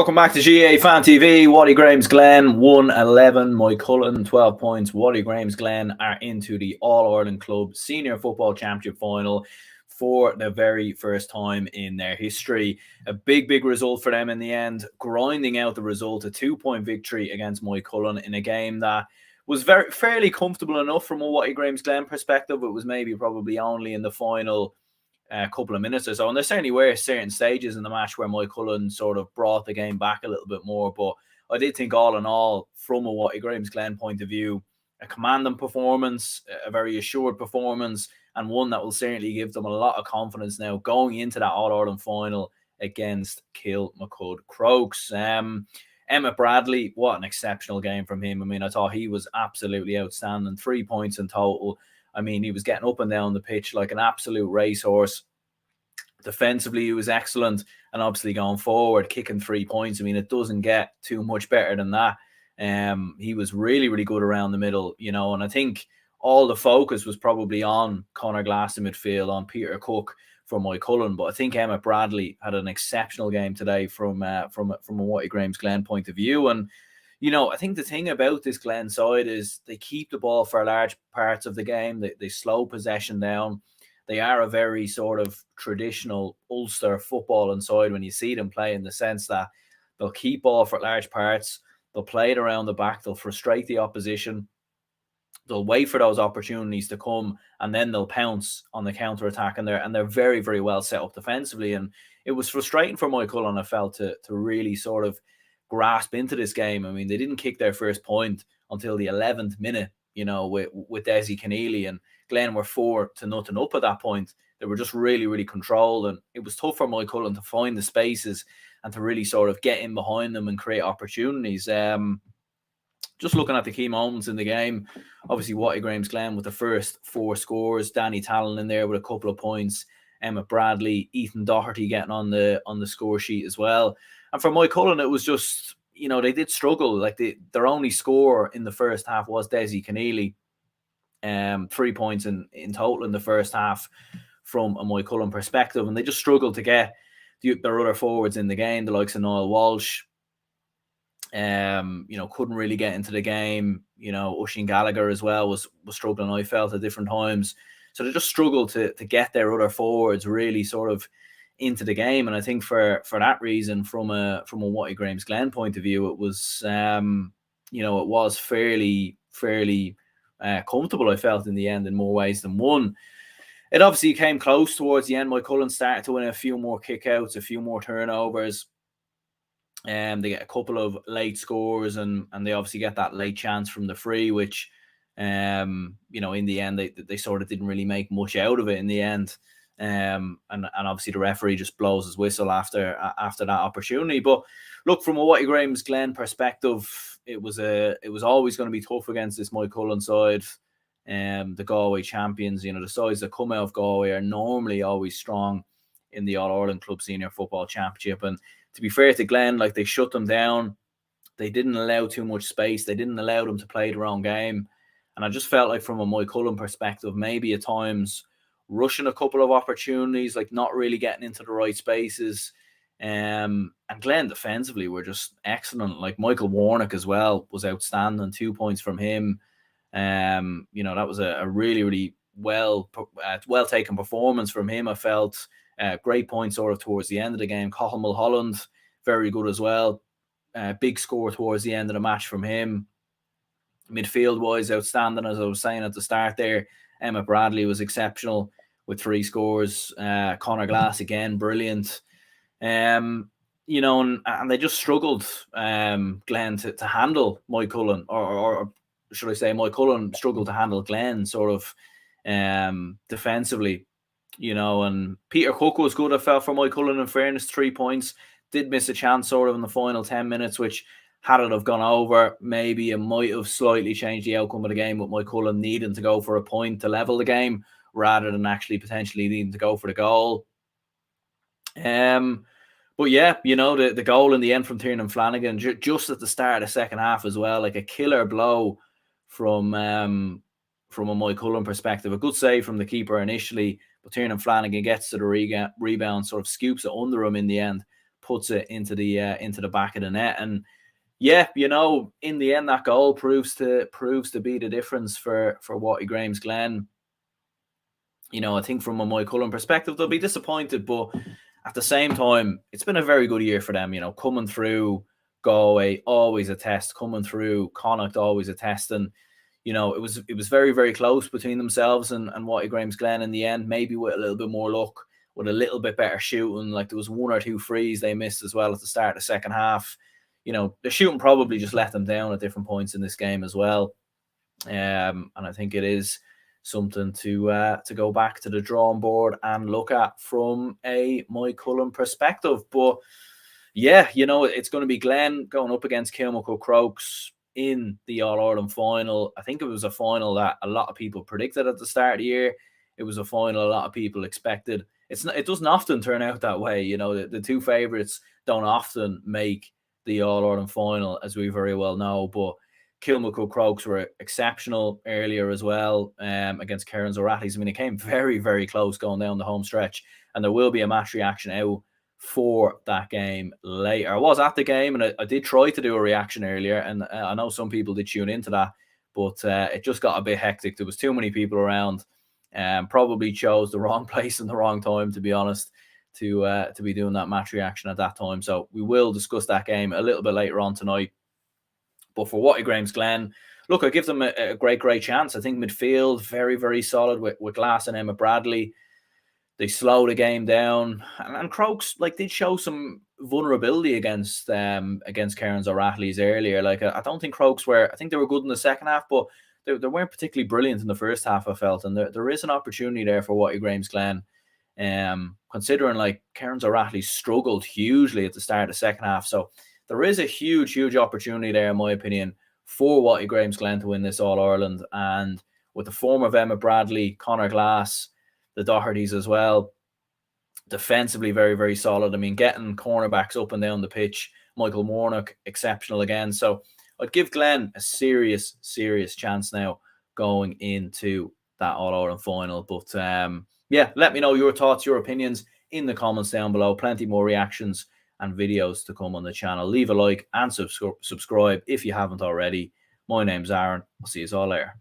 Welcome back to GAA Fan TV. Watty Graham's Glen 1-11. Moycullen 12 points. Watty Graham's Glen are into the All-Ireland Club Senior Football Championship final for the very first time in their history. A big result for them in the end, grinding out the result, a 2-point victory against Moycullen in a game that was fairly comfortable enough from a Watty Graham's Glen perspective. It was maybe probably only in the final couple of minutes or so, and there certainly were certain stages in the match where Moycullen sort of brought the game back a little bit more, but I did think all in all, from a Watty Graham's Glen point of view, a commanding performance, a very assured performance, and one that will certainly give them a lot of confidence now going into that All-Ireland final against Kilmacud Crokes. Emmett Bradley, what an exceptional game from him. I mean, I thought he was absolutely outstanding. 3 points in total. I mean, he was getting up and down the pitch like an absolute racehorse. Defensively, he was excellent. And obviously going forward, kicking 3 points. I mean, it doesn't get too much better than that. He was really good around the middle, you know. And I think all the focus was probably on Conor Glass in midfield, on Peter Cook from Moycullen. But I think Emmett Bradley had an exceptional game today from a Watty Graham's Glen point of view. And you know, I think the thing about this Glen side is they keep the ball for large parts of the game. They slow possession down. They are a very sort of traditional Ulster football inside when you see them play, in the sense that they'll keep ball for large parts. They'll play it around the back. They'll frustrate the opposition. They'll wait for those opportunities to come, and then they'll pounce on the counter-attack. And they're very well set up defensively. And it was frustrating for Moycullen, I felt, to really sort of grasp into this game. I mean, they didn't kick their first point until the 11th minute, you know, with Desi Keneally, and Glen were 4-0 up at that point. They were just really controlled, and it was tough for Moycullen to find the spaces and to really sort of get in behind them and create opportunities. Just looking at the key moments in the game, obviously Watty Graham's Glen with the first 4 scores, Danny Talon in there with a couple of points, Emmett Bradley, Ethan Doherty getting on the score sheet as well. And for Moycullen, it was just, you know, they did struggle. Like their only score in the first half was Desi Keneally. 3 points in total in the first half from a Moycullen perspective. And they just struggled to get their other forwards in the game, the likes of Niall Walsh. You know, couldn't really get into the game. You know, Oisin Gallagher as well was struggling, I felt, at different times. So they just struggled to get their other forwards really sort of into the game. And I think for that reason, from a Watty Graham's Glen point of view, it was you know, it was fairly comfortable, I felt, in the end, in more ways than one. It obviously came close towards the end. Moycullen started to win a few more kickouts, a few more turnovers. They get a couple of late scores, and they obviously get that late chance from the free, which you know, in the end they sort of didn't really make much out of it in the end. And obviously the referee just blows his whistle after that opportunity. But look, from a Watty Graham's Glen perspective, it was always going to be tough against this Moycullen side. The Galway champions, you know, the sides that come out of Galway are normally always strong in the All-Ireland Club Senior Football Championship. And to be fair to Glen, like, they shut them down. They didn't allow too much space. They didn't allow them to play their own game. And I just felt like, from a Moycullen perspective, maybe at times rushing a couple of opportunities, like not really getting into the right spaces. And Glen defensively were just excellent. Like Michael Warnock as well was outstanding. 2 points from him. You know, that was a really well taken performance from him, I felt. Great points sort of towards the end of the game. Cathal Mulholland, very good as well. Big score towards the end of the match from him. Midfield wise, outstanding, as I was saying at the start there. Emmett Bradley was exceptional with 3 scores. Conor Glass again, brilliant. You know, and they just struggled, Glen, to handle Moycullen, or should I say Moycullen struggled to handle Glen sort of defensively, you know. And Peter Cook was good, I felt, for Moycullen, in fairness. 3 points. Did miss a chance sort of in the final 10 minutes, which, had it have gone over, maybe it might have slightly changed the outcome of the game, with Moycullen needing to go for a point to level the game rather than actually potentially needing to go for the goal. But yeah, you know, the goal in the end from Tiernan Flanagan, just at the start of the second half as well, like a killer blow from a Moycullen perspective. A good save from the keeper initially, but Tiernan Flanagan gets to the rebound, sort of scoops it under him in the end. puts it into the back of the net. And yeah, you know, in the end, that goal proves to be the difference for Watty Graham's Glen. You know, I think from a Moycullen perspective, they'll be disappointed, but at the same time, it's been a very good year for them. You know, coming through Galway, always a test. Coming through Connacht, always a test. And you know, it was very, very close between themselves and Watty Graham's Glen in the end. Maybe with a little bit more luck, with a little bit better shooting. Like there was 1 or 2 frees they missed as well at the start of the second half. You know, the shooting probably just let them down at different points in this game as well. And I think it is something to go back to the drawing board and look at from a Moycullen perspective. But yeah, you know, it's going to be Glen going up against Kilmacud Crokes in the All-Ireland final. I think it was a final that a lot of people predicted at the start of the year. It was a final a lot of people expected. It doesn't often turn out that way. You know, the 2 favourites don't often make the All-Ireland final, as we very well know. But Kilmacud Crokes were exceptional earlier as well against Cairns O'Rahilly's. I mean, it came very, very close going down the home stretch, and there will be a match reaction out for that game later. I was at the game, and I did try to do a reaction earlier, and I know some people did tune into that, but it just got a bit hectic. There was too many people around, and probably chose the wrong place and the wrong time, to be honest, to be doing that match reaction at that time. So we will discuss that game a little bit later on tonight. But for Watty Graham's Glen, look, I give them a great chance. I think midfield, very, very solid with Glass and Emma Bradley. They slow the game down. And Crokes, like, did show some vulnerability against Cairns O'Rahilly's earlier. Like, I don't think Crokes were... I think they were good in the second half, but they weren't particularly brilliant in the first half, I felt. And there is an opportunity there for Watty Graham's Glen. Considering, like, Cairns O'Rahilly struggled hugely at the start of the second half. So there is a huge opportunity there, in my opinion, for Watty Graham's Glen to win this All-Ireland. And with the form of Emma Bradley, Conor Glass, the Dohertys as well, defensively very, very solid. I mean, getting cornerbacks up and down the pitch. Michael Warnock, exceptional again. So I'd give Glen a serious chance now going into that All-Ireland final. But yeah, let me know your thoughts, your opinions in the comments down below. Plenty more reactions and videos to come on the channel. Leave a like and subscribe if you haven't already. My name's Aaron. I'll see you all later.